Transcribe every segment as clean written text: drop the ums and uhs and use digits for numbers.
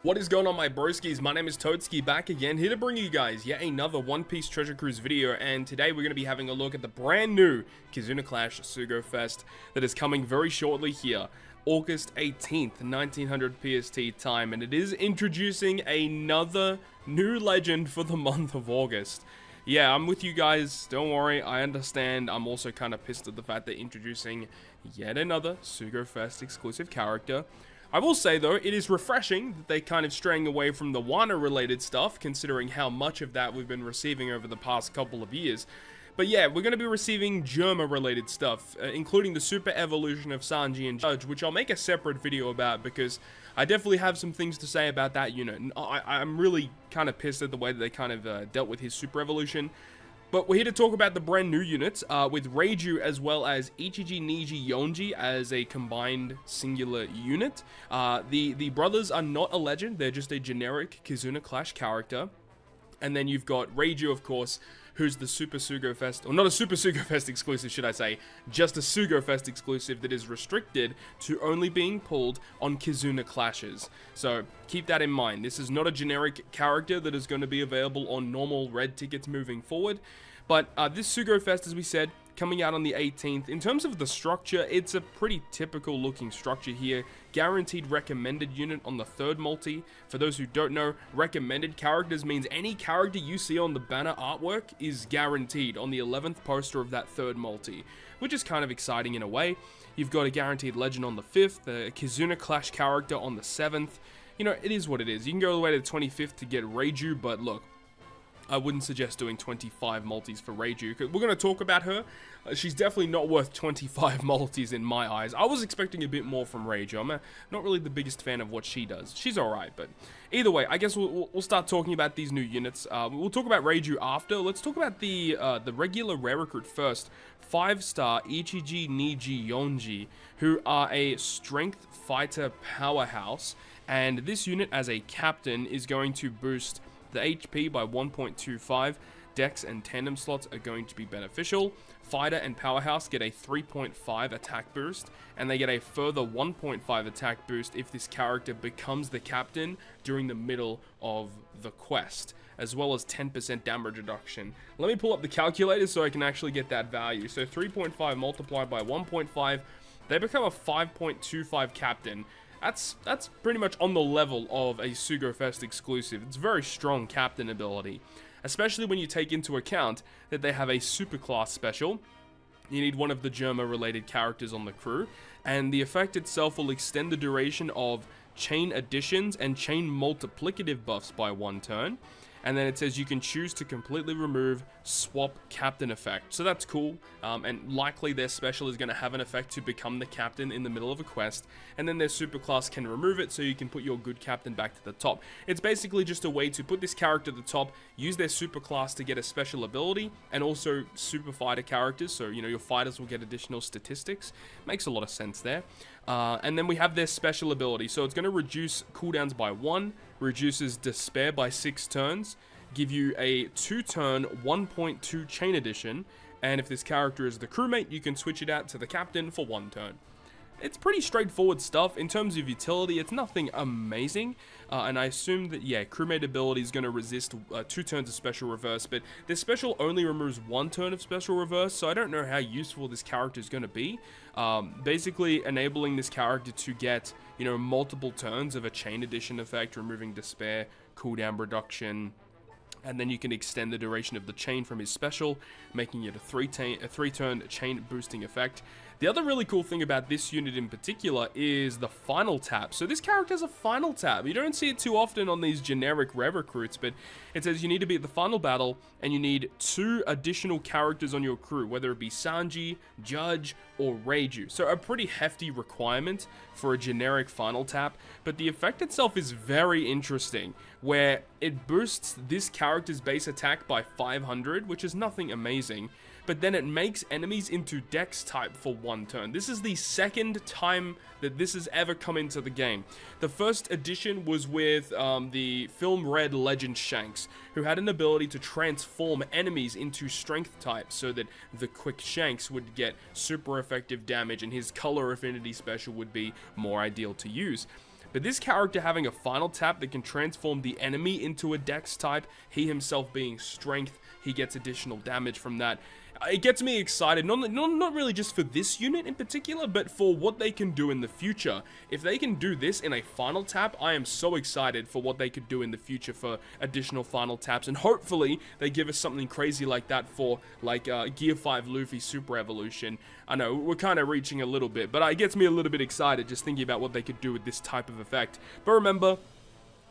What is going on, my broskies? My name is Toadski, back again, here to bring you guys yet another One Piece Treasure Cruise video, and today we're going to be having a look at the brand new Kizuna Clash Sugo Fest that is coming very shortly here, August 18th, 1900 PST time, and it is introducing another new legend for the month of August. Yeah, I'm with you guys, don't worry, I understand. I'm also kind of pissed at the fact they're introducing yet another Sugo Fest exclusive character. I will say, though, it is refreshing that they're kind of straying away from the Wano-related stuff, considering how much of that we've been receiving over the past couple of years. But yeah, we're going to be receiving Germa-related stuff, including the super evolution of Sanji and Judge, which I'll make a separate video about, because I definitely have some things to say about that unit. And I'm really kind of pissed at the way that they kind of dealt with his super evolution. But we're here to talk about the brand new units, with Reiju as well as Ichiji, Niji, Yonji as a combined singular unit. The brothers are not a legend, they're just a generic Kizuna Clash character. And then you've got Reiju, of course, who's the Super Sugo Fest, or not a Super Sugo Fest exclusive, should I say, just a Sugo Fest exclusive that is restricted to only being pulled on Kizuna Clashes. So keep that in mind. This is not a generic character that is going to be available on normal red tickets moving forward. But this Sugo Fest, as we said, coming out on the 18th. In terms of the structure, it's a pretty typical looking structure here. Guaranteed recommended unit on the third multi. For those who don't know, recommended characters means any character you see on the banner artwork is guaranteed on the 11th poster of that third multi, which is kind of exciting in a way. You've got a guaranteed legend on the 5th, a Kizuna Clash character on the 7th. You know, it is what it is. You can go all the way to the 25th to get Reiju, but look, I wouldn't suggest doing 25 multis for Reiju, because we're going to talk about her. She's definitely not worth 25 multis in my eyes. I was expecting a bit more from Reiju. I'm not really the biggest fan of what she does. She's alright, but either way, I guess we'll start talking about these new units. We'll talk about Reiju after. Let's talk about the regular rare recruit first. 5-star Ichiji, Niji, Yonji, who are a strength fighter powerhouse, and this unit as a captain is going to boost the HP by 1.25, Dex and Tandem slots are going to be beneficial. Fighter and Powerhouse get a 3.5 attack boost, and they get a further 1.5 attack boost if this character becomes the captain during the middle of the quest, as well as 10% damage reduction. Let me pull up the calculator so I can actually get that value. So 3.5 multiplied by 1.5, they become a 5.25 captain. That's pretty much on the level of a Sugo Fest exclusive. It's very strong captain ability, especially when you take into account that they have a super class special. You need one of the Germa related characters on the crew, and the effect itself will extend the duration of chain additions and chain multiplicative buffs by 1 turn. And then it says you can choose to completely remove swap captain effect. So that's cool, and likely their special is going to have an effect to become the captain in the middle of a quest, and then their super class can remove it so you can put your good captain back to the top. It's basically just a way to put this character at the top, use their super class to get a special ability, and also super fighter characters, so you know your fighters will get additional statistics. Makes a lot of sense there. And then we have their special ability, so it's going to reduce cooldowns by 1, reduces despair by 6 turns, give you a 2-turn 1.2 chain addition, and if this character is the crewmate, you can switch it out to the captain for 1 turn. It's pretty straightforward stuff. In terms of utility, it's nothing amazing, and I assume that, yeah, crewmate ability is going to resist 2 turns of special reverse, but this special only removes 1 turn of special reverse, so I don't know how useful this character is going to be. Basically enabling this character to get, you know, multiple turns of a chain addition effect, removing despair, cooldown reduction, and then you can extend the duration of the chain from his special, making it a 3-turn chain boosting effect. The other really cool thing about this unit in particular is the final tap. So this character has a final tap. You don't see it too often on these generic rare recruits, but it says you need to be at the final battle, and you need 2 additional characters on your crew, whether it be Sanji, Judge, or Reiju. So a pretty hefty requirement for a generic final tap, but the effect itself is very interesting, where it boosts this character's base attack by 500, which is nothing amazing, but then it makes enemies into Dex type for 1 turn. This is the second time that this has ever come into the game. The first edition was with the Film Red legend Shanks, who had an ability to transform enemies into strength types so that the quick Shanks would get super effective damage and his color affinity special would be more ideal to use. But this character having a final tap that can transform the enemy into a dex type, he himself being strength, he gets additional damage from that. It gets me excited, not really just for this unit in particular, but for what they can do in the future. If they can do this in a final tap, I am so excited for what they could do in the future for additional final taps, and hopefully they give us something crazy like that for like Gear 5 Luffy Super Evolution. I know, we're kind of reaching a little bit, but it gets me a little bit excited just thinking about what they could do with this type of effect. But remember,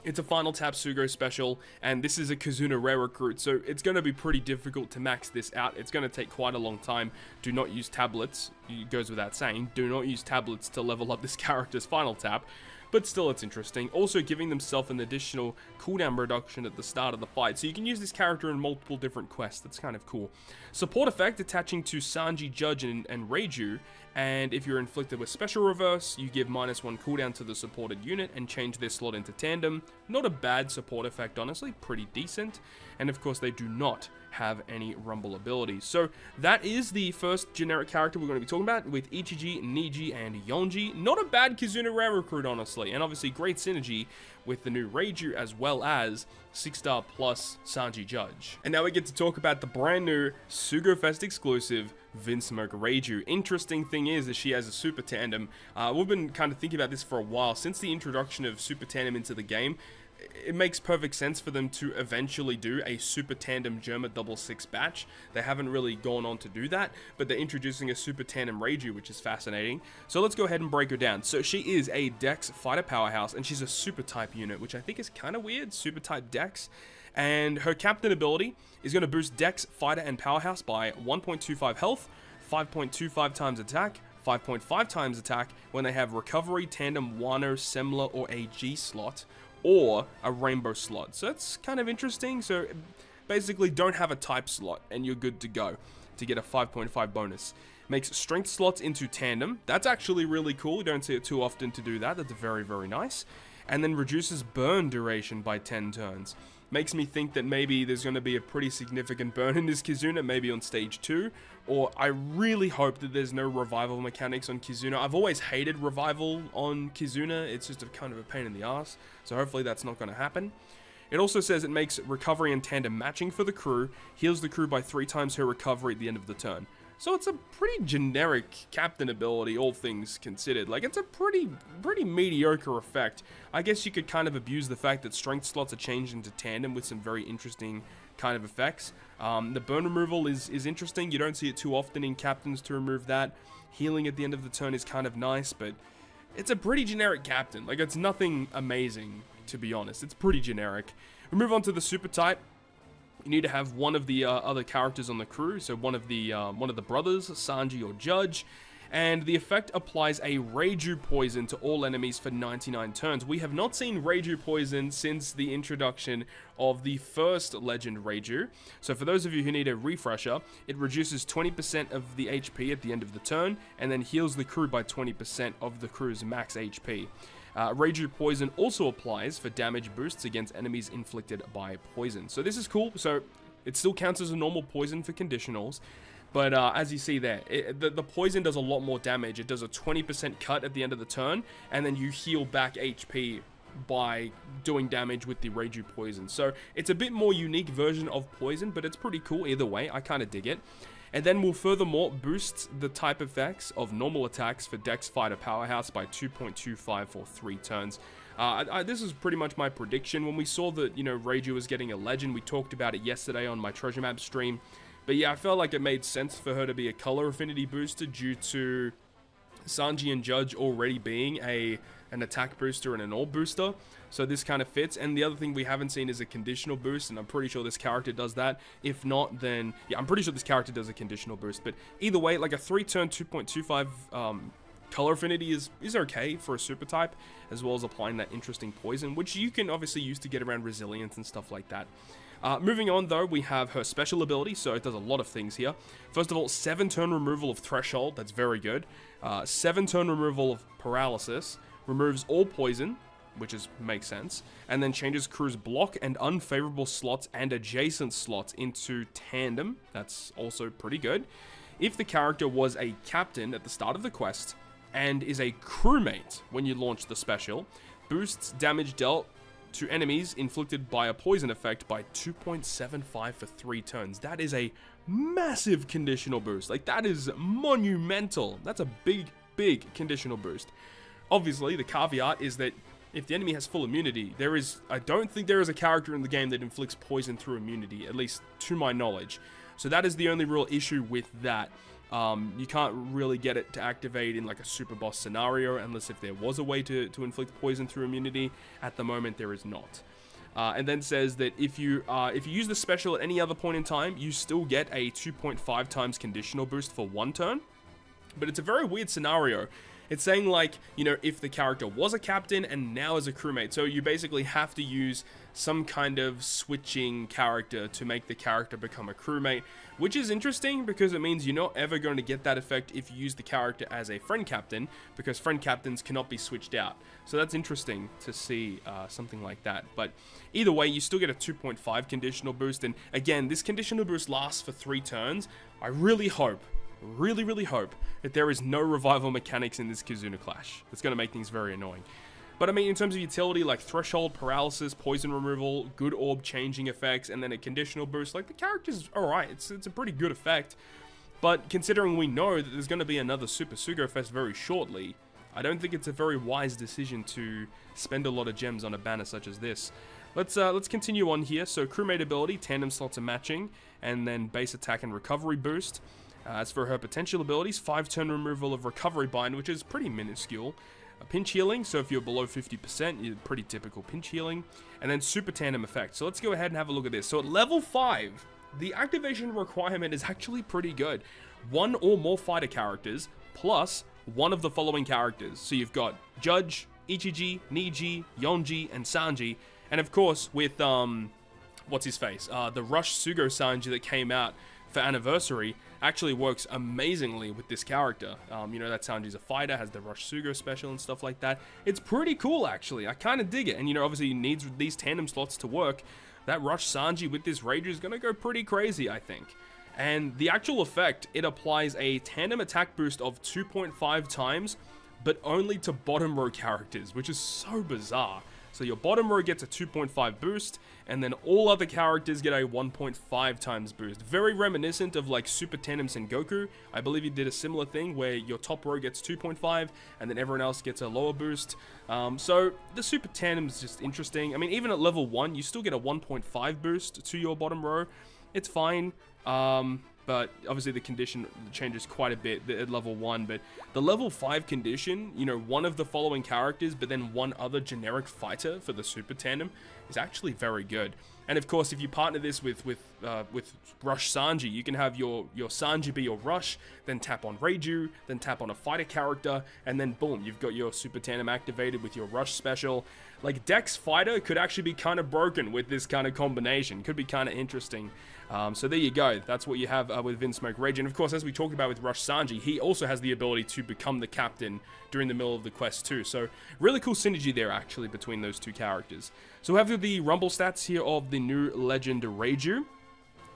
it's a final tap Sugo special, and this is a Kizuna rare recruit, so it's going to be pretty difficult to max this out. It's going to take quite a long time. Do not use tablets. It goes without saying. Do not use tablets to level up this character's final tap. But still, it's interesting. Also giving themselves an additional cooldown reduction at the start of the fight. So you can use this character in multiple different quests. That's kind of cool. Support effect attaching to Sanji, Judge, and Reiju. And if you're inflicted with special reverse, you give -1 cooldown to the supported unit and change their slot into tandem. Not a bad support effect, honestly. Pretty decent. And of course, they do not have any rumble abilities. So that is the first generic character we're going to be talking about with Ichiji, Niji, and Yonji. Not a bad Kizuna rare recruit, honestly. And obviously great synergy with the new Reiju as well as 6-star plus Sanji Judge. And now we get to talk about the brand new Sugo Fest exclusive Vinsmoke Reiju. Interesting thing is that she has a super tandem. We've been kind of thinking about this for a while. Since the introduction of super tandem into the game, it makes perfect sense for them to eventually do a super tandem Germa 66 batch. They haven't really gone on to do that, but they're introducing a super tandem Reiju, which is fascinating. So let's go ahead and break her down. So she is a Dex fighter powerhouse, and she's a super type unit, which I think is kind of weird, super type Dex. And her captain ability is going to boost Dex, fighter, and powerhouse by 1.25 health, 5.25 times attack, 5.5 times attack when they have recovery, tandem, Wano, Semler, or a G slot, or a rainbow slot. So that's kind of interesting. So basically don't have a type slot and you're good to go to get a 5.5 bonus. Makes strength slots into tandem. That's actually really cool. You don't see it too often to do that. That's very, very nice. And then reduces burn duration by 10 turns. Makes me think that maybe there's going to be a pretty significant burn in this Kizuna, maybe on stage 2. Or I really hope that there's no revival mechanics on Kizuna. I've always hated revival on Kizuna. It's just a kind of a pain in the ass. So hopefully that's not going to happen. It also says it makes recovery and tandem matching for the crew. Heals the crew by 3 times her recovery at the end of the turn. So it's a pretty generic captain ability, all things considered. Like, it's a pretty mediocre effect. I guess you could kind of abuse the fact that strength slots are changed into tandem with some very interesting kind of effects. The burn removal is interesting. You don't see it too often in captains to remove that. Healing at the end of the turn is kind of nice, but it's a pretty generic captain. Like, it's nothing amazing, to be honest. It's pretty generic. We move on to the super type. You need to have one of the other characters on the crew, so one of the brothers, Sanji or Judge, and the effect applies a Reiju poison to all enemies for 99 turns. We have not seen Reiju poison since the introduction of the first Legend Reiju. So for those of you who need a refresher, it reduces 20% of the HP at the end of the turn, and then heals the crew by 20% of the crew's max HP. Reiju Poison also applies for damage boosts against enemies inflicted by poison. So this is cool. So it still counts as a normal poison for conditionals. But as you see there, the poison does a lot more damage. It does a 20% cut at the end of the turn, and then you heal back HP by doing damage with the Reiju Poison. So it's a bit more unique version of poison, but it's pretty cool either way. I kind of dig it. And then we'll furthermore boost the type effects of normal attacks for Dex Fighter Powerhouse by 2.25 for 3 turns. This is pretty much my prediction. When we saw that, you know, Reiju was getting a legend, we talked about it yesterday on my Treasure Map stream. But yeah, I felt like it made sense for her to be a color affinity booster due to Sanji and Judge already being an attack booster and an orb booster. So this kind of fits. And the other thing we haven't seen is a conditional boost, and I'm pretty sure this character does that. If not, then yeah, I'm pretty sure this character does a conditional boost. But either way, like a 3-turn 2.25 color affinity is okay for a super type, as well as applying that interesting poison, which you can obviously use to get around resilience and stuff like that. Moving on though, we have her special ability, so it does a lot of things here. First of all, 7-turn removal of Threshold, that's very good. 7-turn removal of Paralysis, removes all poison, which makes sense, and then changes crew's block and unfavorable slots and adjacent slots into tandem. That's also pretty good. If the character was a captain at the start of the quest and is a crewmate when you launch the special, boosts damage dealt to enemies inflicted by a poison effect by 2.75 for 3 turns. That is a massive conditional boost. Like, that is monumental. That's a big conditional boost. Obviously, the caveat is that if the enemy has full immunity, I don't think there is a character in the game that inflicts poison through immunity, at least to my knowledge. So that is the only real issue with that. You can't really get it to activate in like a super boss scenario unless if there was a way to inflict poison through immunity. At the moment, there is not. And then says that if you use the special at any other point in time, you still get a 2.5 times conditional boost for 1 turn. But it's a very weird scenario. It's saying, like, you know, if the character was a captain and now is a crewmate. So you basically have to use some kind of switching character to make the character become a crewmate, which is interesting because it means you're not ever going to get that effect if you use the character as a friend captain, because friend captains cannot be switched out. So that's interesting to see something like that. But either way, you still get a 2.5 conditional boost. And again, this conditional boost lasts for 3 turns. I really hope, really hope that there is no revival mechanics in this Kizuna Clash. It's going to make things very annoying. But I mean, in terms of utility, like threshold, paralysis, poison removal, good orb changing effects, and then a conditional boost, like the character's alright. It's a pretty good effect. But considering we know that there's going to be another Super Sugo Fest very shortly, I don't think it's a very wise decision to spend a lot of gems on a banner such as this. Let's continue on here. So crewmate ability, tandem slots and matching, and then base attack and recovery boost. As for her potential abilities, 5-turn removal of recovery bind, which is pretty minuscule. Pinch healing, so if you're below 50%, you're pretty typical pinch healing. And then super tandem effect. So let's go ahead and have a look at this. So at level 5, the activation requirement is actually pretty good. 1 or more fighter characters, plus one of the following characters. So you've got Judge, Ichiji, Niji, Yonji, and Sanji. And of course, with, what's his face? The Rush Sugo Sanji that came out for Anniversary actually works amazingly with this character. You know, that Sanji's a fighter, has the Rush Sugo special and stuff like that. It's pretty cool, actually. I kind of dig it. And, you know, obviously, he needs these tandem slots to work. That Rush Sanji with this Rager is going to go pretty crazy, I think. And the actual effect, it applies a tandem attack boost of 2.5 times, but only to bottom row characters, which is so bizarre. So your bottom row gets a 2.5 boost, and then all other characters get a 1.5 times boost. Very reminiscent of like Super Tandem Sengoku. I believe he did a similar thing where your top row gets 2.5, and then everyone else gets a lower boost. So the Super Tandem is just interesting. I mean, even at level 1, you still get a 1.5 boost to your bottom row. It's fine. But obviously the condition changes quite a bit at level 1, but the level 5 condition, you know, one of the following characters, but then one other generic fighter for the Super Tandem is actually very good. And of course, if you partner this with Rush Sanji, you can have your Sanji be your Rush, then tap on Reiju, then tap on a fighter character, and then boom, you've got your Super Tandem activated with your Rush special. Like, Dex Fighter could actually be kind of broken with this kind of combination. Could be kind of interesting. So there you go. That's what you have with Vinsmoke Rage. And of course, as we talked about with Rush Sanji, he also has the ability to become the captain during the middle of the quest too. So really cool synergy there actually between those two characters. So we have the Rumble stats here of the new Legend Reiju.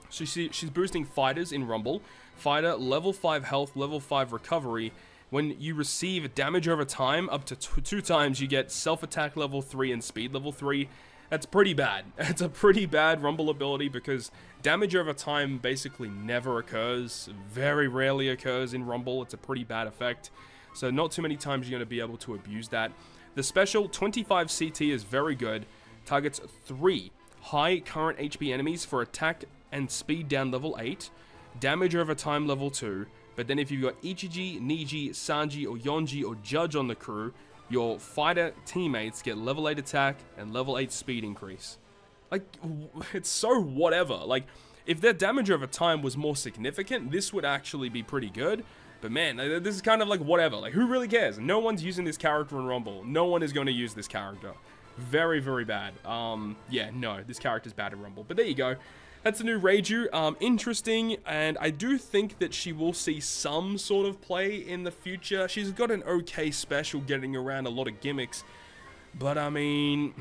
So she's boosting fighters in Rumble. Fighter, level 5 health, level 5 recovery. When you receive damage over time, up to 2 times, you get self-attack level 3 and speed level 3. That's pretty bad. It's a pretty bad Rumble ability because damage over time basically never occurs. Very rarely occurs in Rumble. It's a pretty bad effect. So not too many times you're going to be able to abuse that. The special 25 CT is very good. Targets 3 high current HP enemies for attack and speed down level 8. Damage over time level 2. But then if you've got Ichiji, Niji, Sanji, or Yonji, or Judge on the crew, your fighter teammates get level 8 attack and level 8 speed increase. Like, it's so whatever. Like, if their damage over time was more significant, this would actually be pretty good. But man, this is kind of like whatever. Like, who really cares? No one's using this character in Rumble. No one is going to use this character. Very, very bad. Yeah, no, this character's bad in Rumble. But there you go. That's the new Reiju. Interesting, and I do think that she will see some sort of play in the future. She's got an okay special getting around a lot of gimmicks, but I mean,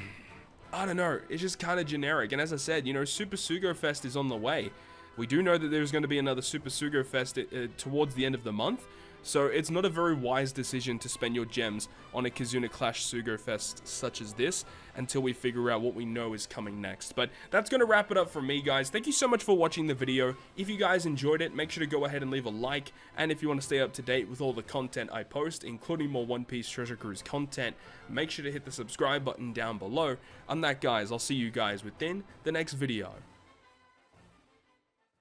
I don't know. It's just kind of generic. And as I said, you know, Super Sugo Fest is on the way. We do know that there's going to be another Super Sugo Fest towards the end of the month. So it's not a very wise decision to spend your gems on a Kizuna Clash Sugo Fest such as this until we figure out what we know is coming next. But that's going to wrap it up from me, guys. Thank you so much for watching the video. If you guys enjoyed it, make sure to go ahead and leave a like. And if you want to stay up to date with all the content I post, including more One Piece Treasure Cruise content, make sure to hit the subscribe button down below. On that, guys, I'll see you guys within the next video.